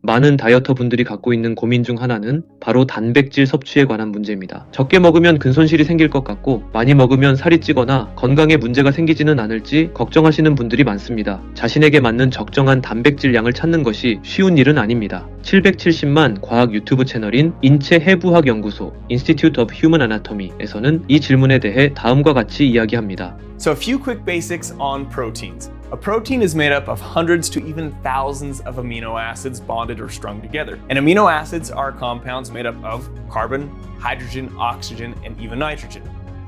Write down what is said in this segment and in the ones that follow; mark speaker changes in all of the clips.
Speaker 1: 많은 다이어터 분들이 갖고 있는 고민 중 하나는 바로 단백질 섭취에 관한 문제입니다. 적게 먹으면 근손실이 생길 것 같고 많이 먹으면 살이 찌거나 건강에 문제가 생기지는 않을지 걱정하시는 분들이 많습니다. 자신에게 맞는 적정한 단백질량을 찾는 것이 쉬운 일은 아닙니다. 770만 과학 유튜브 채널인 인체해부학 연구소 (Institute of Human Anatomy에서는 이 질문에 대해 다음과 같이 이야기합니다.
Speaker 2: So a few quick basics on proteins. A protein is made up of hundreds to even thousands of amino acids bonded or strung together. And amino acids are compounds made up of carbon, hydrogen, oxygen, and even nitrogen.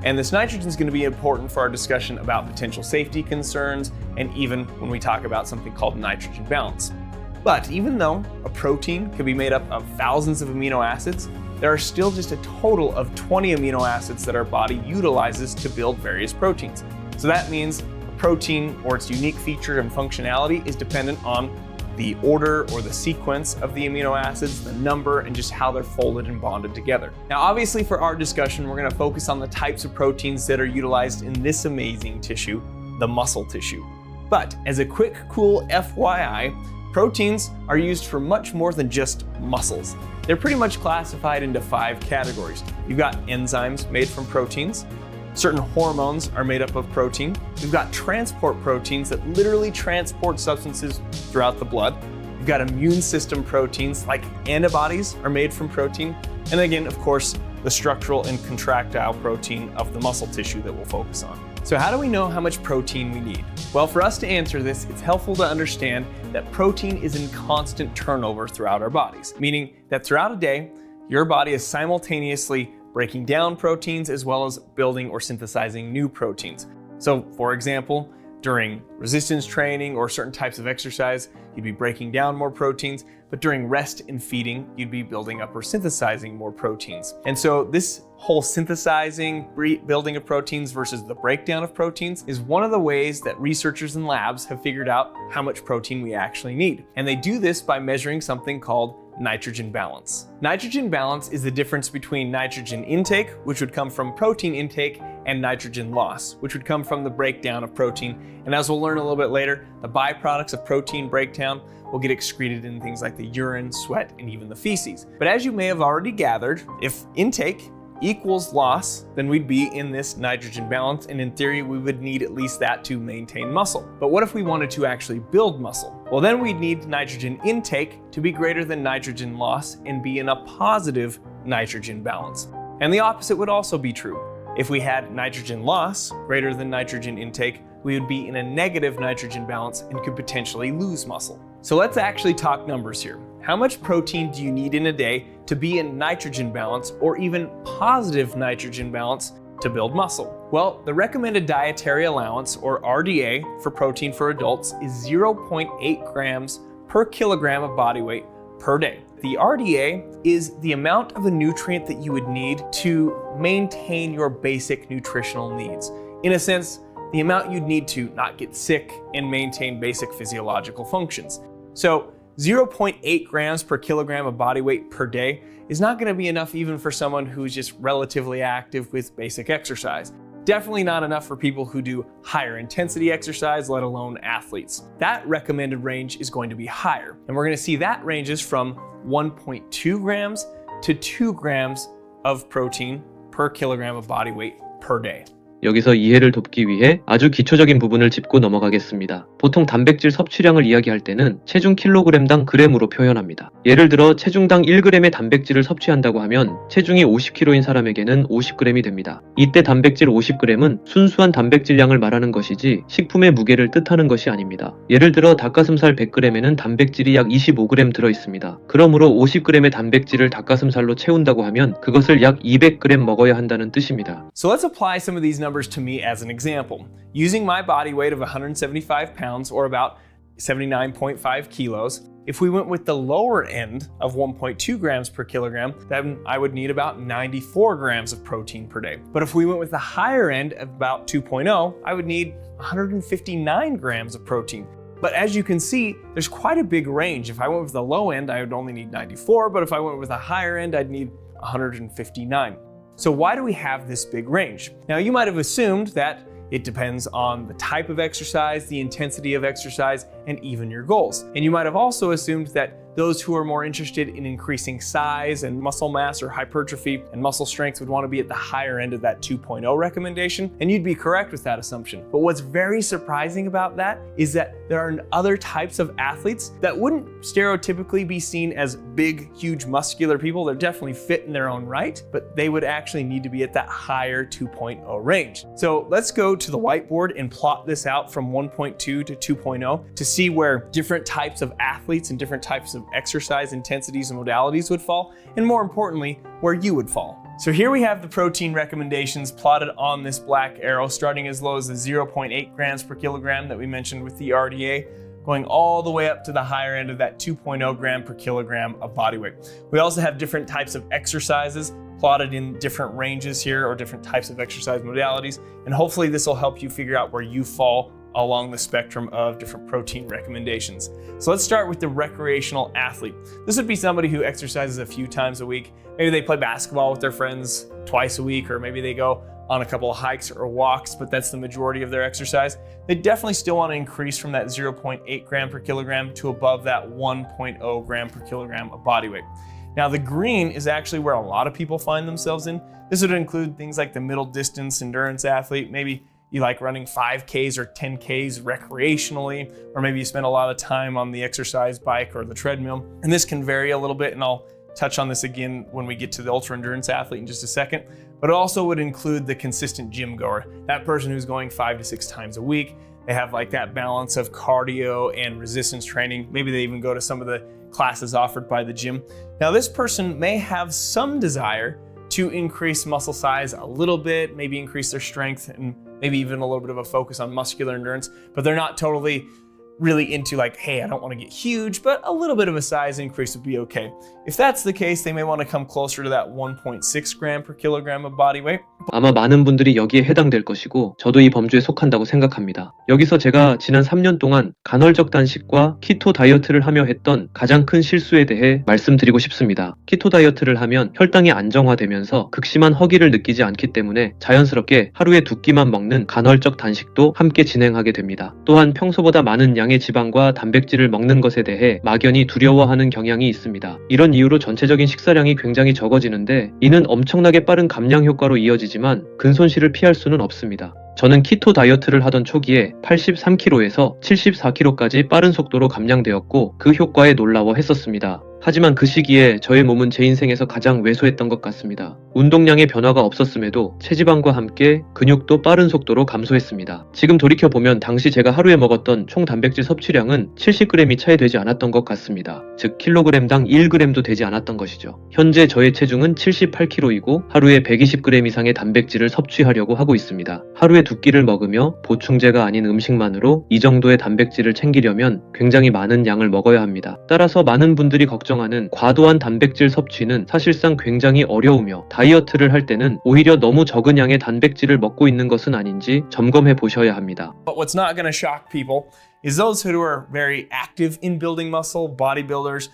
Speaker 2: And this nitrogen is going to be important for our discussion about potential safety concerns and even when we talk about something called nitrogen balance. But even though a protein can be made up of thousands of amino acids, there are still just a total of 20 amino acids that our body utilizes to build various proteins. So that means a protein or its unique feature and functionality is dependent on the order or the sequence of the amino acids, the number, and just how they're folded and bonded together. Now, obviously for our discussion, we're going to focus on the types of proteins that are utilized in this amazing tissue, the muscle tissue. But as a quick, cool FYI, proteins are used for much more than just muscles. They're pretty much classified into 5 categories. You've got enzymes made from proteins. Certain hormones are made up of protein. We've got transport proteins that literally transport substances throughout the blood. We've got immune system proteins like antibodies are made from protein. And again, of course, the structural and contractile protein of the muscle tissue that we'll focus on. So how do we know how much protein we need? Well, for us to answer this, it's helpful to understand that protein is in constant turnover throughout our bodies, meaning that throughout a day, your body is simultaneously breaking down proteins as well as building or synthesizing new proteins. So, for example, during resistance training or certain types of exercise, you'd be breaking down more proteins, but during rest and feeding, you'd be building up or synthesizing more proteins. And so this whole synthesizing, building of proteins versus the breakdown of proteins is one of the ways that researchers in labs have figured out how much protein we actually need. And they do this by measuring something called nitrogen balance. Nitrogen balance is the difference between nitrogen intake, which would come from protein intake, and nitrogen loss, which would come from the breakdown of protein. And as we'll learn a little bit later, the byproducts of protein breakdown will get excreted in things like the urine, sweat, and even the feces. But as you may have already gathered, if intake equals loss, then we'd be in this nitrogen balance, and in theory we would need at least that to maintain muscle. But what if we wanted to actually build muscle? Well, then we'd need nitrogen intake to be greater than nitrogen loss and be in a positive nitrogen balance. And the opposite would also be true. If we had nitrogen loss greater than nitrogen intake, we would be in a negative nitrogen balance and could potentially lose muscle. So let's actually talk numbers here. How much protein do you need in a day to be in nitrogen balance or even positive nitrogen balance to build muscle? Well, the recommended dietary allowance, or RDA, for protein for adults is 0.8 grams per kilogram of body weight per day. The RDA is the amount of a nutrient that you would need to maintain your basic nutritional needs. In a sense, the amount you'd need to not get sick and maintain basic physiological functions. So 0.8 grams per kilogram of body weight per day is not going to be enough even for someone who's just relatively active with basic exercise. Definitely not enough for people who do higher intensity exercise, let alone athletes. That recommended range is going to be higher, and we're going to see that ranges from 1.2 grams to 2 grams of protein per kilogram of body weight per day.
Speaker 1: 여기서 이해를 돕기 위해 아주 기초적인 부분을 짚고 넘어가겠습니다. 보통 단백질 섭취량을 이야기할 때는 체중 킬로그램당 그램으로 표현합니다. 예를 들어 체중당 1g의 단백질을 섭취한다고 하면 체중이 50kg인 사람에게는 50g이 됩니다. 이때 단백질 50g은 순수한 단백질량을 말하는 것이지 식품의 무게를 뜻하는 것이 아닙니다. 예를 들어 닭가슴살 100g에는 단백질이 약 25g 들어있습니다. 그러므로 50g의 단백질을 닭가슴살로 채운다고 하면 그것을 약 200g 먹어야 한다는 뜻입니다.
Speaker 2: So let's apply some of these numbers to me as an example. Using my body weight of 175 pounds, or about 79.5 kilos, if we went with the lower end of 1.2 grams per kilogram, then I would need about 94 grams of protein per day. But if we went with the higher end of about 2.0, I would need 159 grams of protein. But as you can see, there's quite a big range. If I went with the low end, I would only need 94, but if I went with the higher end, I'd need 159. So why do we have this big range? Now, you might have assumed that it depends on the type of exercise, the intensity of exercise, and even your goals. And you might have also assumed that those who are more interested in increasing size and muscle mass or hypertrophy and muscle strength would want to be at the higher end of that 2.0 recommendation, and you'd be correct with that assumption. But what's very surprising about that is that there are other types of athletes that wouldn't stereotypically be seen as big, huge, muscular people. They're definitely fit in their own right, but they would actually need to be at that higher 2.0 range. So let's go to the whiteboard and plot this out from 1.2 to 2.0 to see where different types of athletes and different types of exercise intensities and modalities would fall, and more importantly, where you would fall. So here we have the protein recommendations plotted on this black arrow, starting as low as the 0.8 grams per kilogram that we mentioned with the RDA, going all the way up to the higher end of that 2.0 gram per kilogram of body weight. We also have different types of exercises plotted in different ranges here, or different types of exercise modalities, and hopefully this will help you figure out where you fall along the spectrum of different protein recommendations. So let's start with the recreational athlete. This would be somebody who exercises a few times a week. Maybe they play basketball with their friends twice a week, or maybe they go on a couple of hikes or walks, but that's the majority of their exercise. They definitely still want to increase from that 0.8 gram per kilogram to above that 1.0 gram per kilogram of body weight. Now the green is actually where a lot of people find themselves in. This would include things like the middle distance endurance athlete. Maybe you like running 5Ks or 10Ks recreationally, or maybe you spend a lot of time on the exercise bike or the treadmill. And this can vary a little bit, and I'll touch on this again when we get to the ultra endurance athlete in just a second. But it also would include the consistent gym goer, that person who's going 5 to 6 times a week. They have like that balance of cardio and resistance training. Maybe they even go to some of the classes offered by the gym. Now this person may have some desire to increase muscle size a little bit, maybe increase their strength, and maybe even a little bit of a focus on muscular endurance, but they're not totally really into like, hey, I don't want to get huge, but a little bit of a size increase would be okay. If that's the case, they may want to come closer to that 1.6 gram per kilogram of body weight.
Speaker 1: 아마 많은 분들이 여기에 해당될 것이고 저도 이 범주에 속한다고 생각합니다. 여기서 제가 지난 3년 동안 간헐적 단식과 키토 다이어트를 하며 했던 가장 큰 실수에 대해 말씀드리고 싶습니다. 키토 다이어트를 하면 혈당이 안정화되면서 극심한 허기를 느끼지 않기 때문에 자연스럽게 하루에 2끼만 먹는 간헐적 단식도 함께 진행하게 됩니다. 또한 평소보다 많은 양의 지방과 단백질을 먹는 것에 대해 막연히 두려워하는 경향이 있습니다. 이런 이유로 전체적인 식사량이 굉장히 적어지는데 이는 엄청나게 빠른 감량 효과로 이어지지만 근손실을 피할 수는 없습니다. 저는 키토 다이어트를 하던 초기에 83kg에서 74kg까지 빠른 속도로 감량되었고 그 효과에 놀라워했었습니다. 하지만 그 시기에 저의 몸은 제 인생에서 가장 왜소했던 것 같습니다. 운동량의 변화가 없었음에도 체지방과 함께 근육도 빠른 속도로 감소했습니다. 지금 돌이켜보면 당시 제가 하루에 먹었던 총 단백질 섭취량은 70g이 차이 되지 않았던 것 같습니다. 즉 킬로그램당 1g도 되지 않았던 것이죠. 현재 저의 체중은 78kg이고 하루에 120g 이상의 단백질을 섭취하려고 하고 있습니다. 하루에 2끼를 먹으며 보충제가 아닌 음식만으로 이 정도의 단백질을 챙기려면 굉장히 많은 양을 먹어야 합니다. 따라서 많은 분들이 걱정하는 과도한 단백질 섭취는 사실상 굉장히 어려우며 다이어트를 할 때는 오히려 너무 적은 양의 단백질을 먹고 있는 것은 아닌지 점검해 보셔야 합니다.
Speaker 2: But what's not going to shock people is those who are very active in building muscle, bodybuilders,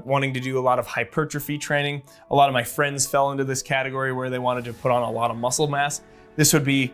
Speaker 2: wanting to do a lot of hypertrophy training. A lot of my friends fell into this category where they wanted to put on a lot of muscle mass. This would be,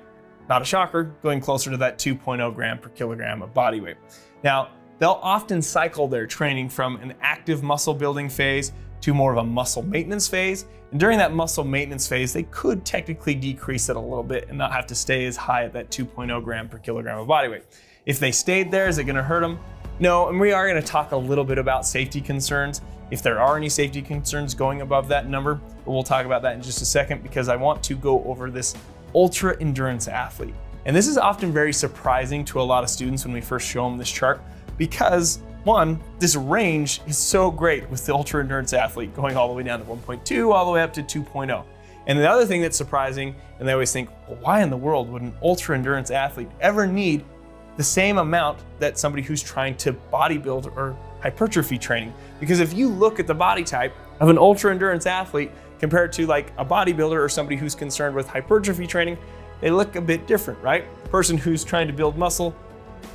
Speaker 2: not a shocker, going closer to that 2.0 gram per kilogram of body weight. Now, they'll often cycle their training from an active muscle building phase to more of a muscle maintenance phase. And during that muscle maintenance phase, they could technically decrease it a little bit and not have to stay as high at that 2.0 gram per kilogram of body weight. If they stayed there, is it going to hurt them? No, and we are going to talk a little bit about safety concerns, if there are any safety concerns going above that number, but we'll talk about that in just a second because I want to go over this ultra endurance athlete. And this is often very surprising to a lot of students when we first show them this chart because one, this range is so great with the ultra endurance athlete going all the way down to 1.2 all the way up to 2.0. And the other thing that's surprising, and they always think, well, why in the world would an ultra endurance athlete ever need the same amount that somebody who's trying to bodybuild or hypertrophy training? Because if you look at the body type of an ultra endurance athlete compared to like a bodybuilder or somebody who's concerned with hypertrophy training, they look a bit different, right? The person who's trying to build muscle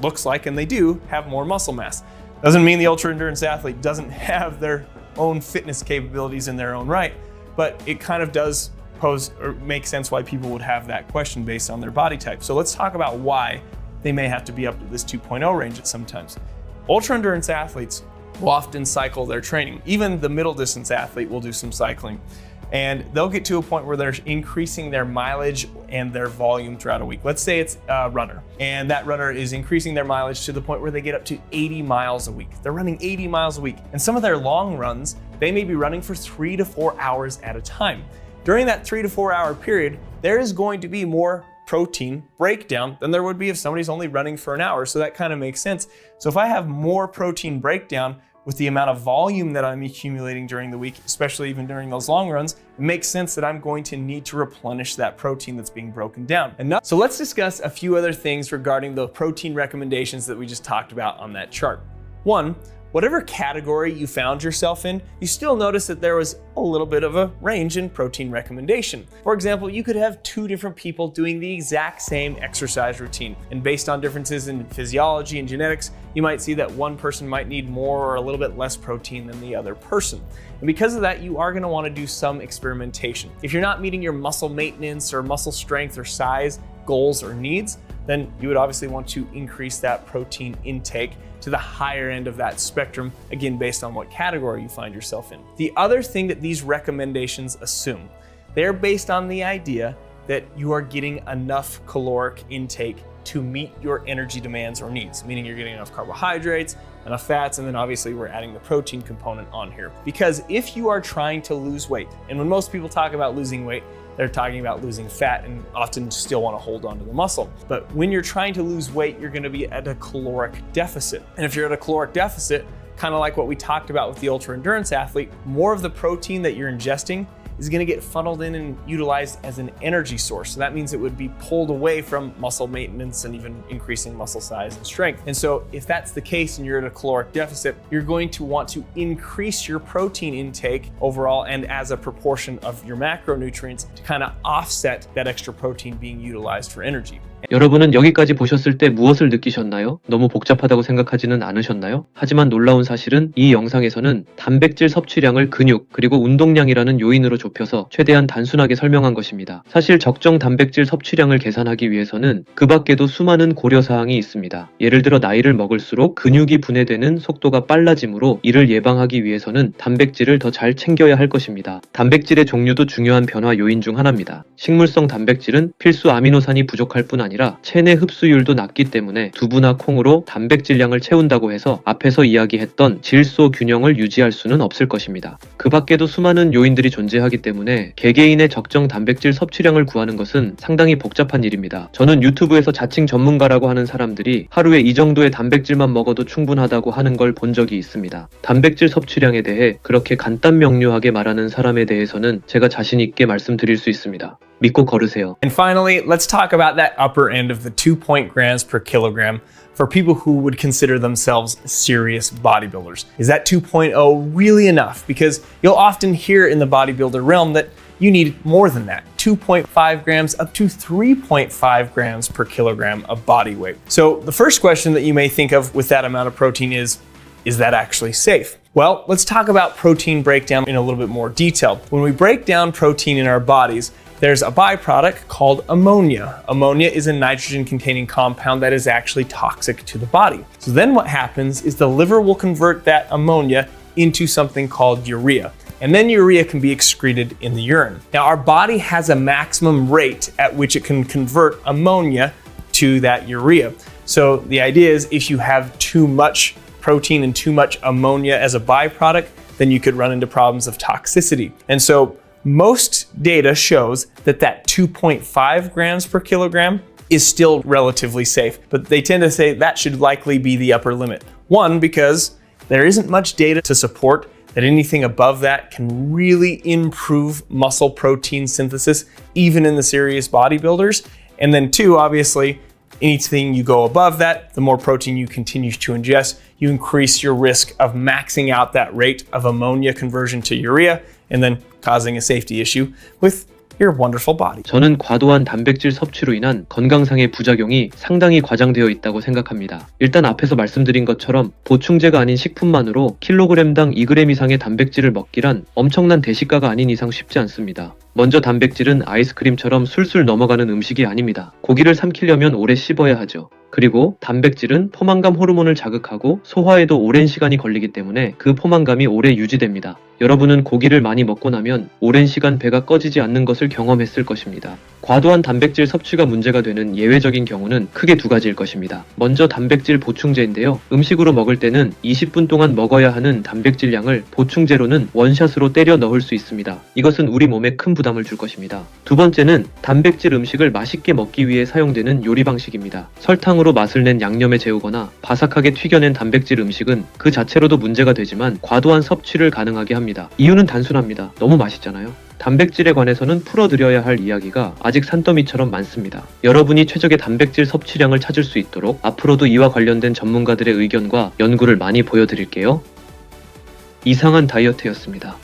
Speaker 2: looks like, and they do have more muscle mass. Doesn't mean the ultra endurance athlete doesn't have their own fitness capabilities in their own right, but it kind of does pose or make sense why people would have that question based on their body type. So let's talk about why they may have to be up to this 2.0 range at sometimes. Ultra-endurance athletes will often cycle their training. Even the middle distance athlete will do some cycling. And they'll get to a point where they're increasing their mileage and their volume throughout a week. Let's say it's a runner, and that runner is increasing their mileage to the point where they get up to 80 miles a week. They're running 80 miles a week. And some of their long runs, they may be running for 3 to 4 hours at a time. During that 3 to 4 hour period, there is going to be more protein breakdown than there would be if somebody's only running for an hour. So that kind of makes sense. So if I have more protein breakdown with the amount of volume that I'm accumulating during the week, especially even during those long runs, it makes sense that I'm going to need to replenish that protein that's being broken down. So let's discuss a few other things regarding the protein recommendations that we just talked about on that chart. One, whatever category you found yourself in, you still notice that there was a little bit of a range in protein recommendation. For example, you could have 2 different people doing the exact same exercise routine. And based on differences in physiology and genetics, you might see that one person might need more or a little bit less protein than the other person. And because of that, you are gonna wanna do some experimentation. If you're not meeting your muscle maintenance or muscle strength or size goals or needs, then you would obviously want to increase that protein intake to the higher end of that spectrum, again, based on what category you find yourself in. The other thing that these recommendations assume, they're based on the idea that you are getting enough caloric intake to meet your energy demands or needs, meaning you're getting enough carbohydrates, enough fats, and then obviously we're adding the protein component on here. Because if you are trying to lose weight, and when most people talk about losing weight, they're talking about losing fat and often still want to hold on to the muscle. But when you're trying to lose weight, you're going to be at a caloric deficit. And if you're at a caloric deficit, kind of like what we talked about with the ultra endurance athlete, more of the protein that you're ingesting is going to get funneled in and utilized as an energy source. So that means it would be pulled away from muscle maintenance and even increasing muscle size and strength. And so if that's the case and you're at a caloric deficit, you're going to want to increase your protein intake overall and as a proportion of your macronutrients to kind of offset that extra protein being utilized for energy.
Speaker 1: 여러분은 여기까지 보셨을 때 무엇을 느끼셨나요? 너무 복잡하다고 생각하지는 않으셨나요? 하지만 놀라운 사실은 이 영상에서는 단백질 섭취량을 근육 그리고 운동량이라는 요인으로 좁혀서 최대한 단순하게 설명한 것입니다. 사실 적정 단백질 섭취량을 계산하기 위해서는 그 밖에도 수많은 고려사항이 있습니다. 예를 들어 나이를 먹을수록 근육이 분해되는 속도가 빨라지므로 이를 예방하기 위해서는 단백질을 더 잘 챙겨야 할 것입니다. 단백질의 종류도 중요한 변화 요인 중 하나입니다. 식물성 단백질은 필수 아미노산이 부족할 뿐 아니라 체내 흡수율도 낮기 때문에 두부나 콩으로 단백질량을 채운다고 해서 앞에서 이야기했던 질소 균형을 유지할 수는 없을 것입니다. 그 밖에도 수많은 요인들이 존재하기 때문에 개개인의 적정 단백질 섭취량을 구하는 것은 상당히 복잡한 일입니다. 저는 유튜브에서 자칭 전문가라고 하는 사람들이 하루에 이 정도의 단백질만 먹어도 충분하다고 하는 걸 본 적이 있습니다. 단백질 섭취량에 대해 그렇게 간단 명료하게 말하는 사람에 대해서는 제가 자신 있게 말씀드릴 수 있습니다. 믿고 걸으세요.
Speaker 2: And finally, let's talk about that upper end of the 2 grams per kilogram for people who would consider themselves serious bodybuilders. Is that 2.0 really enough? Because you'll often hear in the bodybuilder realm that you need more than that. 2.5 grams up to 3.5 grams per kilogram of body weight. So the first question that you may think of with that amount of protein is that actually safe? Well, let's talk about protein breakdown in a little bit more detail. When we break down protein in our bodies, there's a byproduct called ammonia. Ammonia is a nitrogen-containing compound that is actually toxic to the body. So then what happens is the liver will convert that ammonia into something called urea. And then urea can be excreted in the urine. Now, our body has a maximum rate at which it can convert ammonia to that urea. So the idea is if you have too much protein and too much ammonia as a byproduct, then you could run into problems of toxicity. And so most data shows that 2.5 grams per kilogram is still relatively safe, but they tend to say that should likely be the upper limit. One, because there isn't much data to support that anything above that can really improve muscle protein synthesis, even in the serious bodybuilders. And then two, obviously, anything you go above that, the more protein you continue to ingest, you increase your risk of maxing out that rate of ammonia conversion to urea and then causing a safety issue with your wonderful body.
Speaker 1: 저는 과도한 단백질 섭취로 인한 건강상의 부작용이 상당히 과장되어 있다고 생각합니다. 일단 앞에서 말씀드린 것처럼 보충제가 아닌 식품만으로 킬로그램당 2g 이상의 단백질을 먹기란 엄청난 대식가가 아닌 이상 쉽지 않습니다. 먼저 단백질은 아이스크림처럼 술술 넘어가는 음식이 아닙니다. 고기를 삼키려면 오래 씹어야 하죠. 그리고 단백질은 포만감 호르몬을 자극하고 소화에도 오랜 시간이 걸리기 때문에 그 포만감이 오래 유지됩니다. 여러분은 고기를 많이 먹고 나면 오랜 시간 배가 꺼지지 않는 것을 경험했을 것입니다. 과도한 단백질 섭취가 문제가 되는 예외적인 경우는 크게 두 가지일 것입니다. 먼저 단백질 보충제인데요. 음식으로 먹을 때는 20분 동안 먹어야 하는 단백질량을 보충제로는 원샷으로 때려 넣을 수 있습니다. 이것은 우리 몸에 큰 부담을 줄 것입니다. 두 번째는 단백질 음식을 맛있게 먹기 위해 사용되는 요리 방식입니다. 설탕으로 맛을 낸 양념에 재우거나 바삭하게 튀겨낸 단백질 음식은 그 자체로도 문제가 되지만 과도한 섭취를 가능하게 합니다. 이유는 단순합니다. 너무 맛있잖아요. 단백질에 관해서는 풀어드려야 할 이야기가 아직 산더미처럼 많습니다. 여러분이 최적의 단백질 섭취량을 찾을 수 있도록 앞으로도 이와 관련된 전문가들의 의견과 연구를 많이 보여드릴게요. 이상한 다이어트였습니다.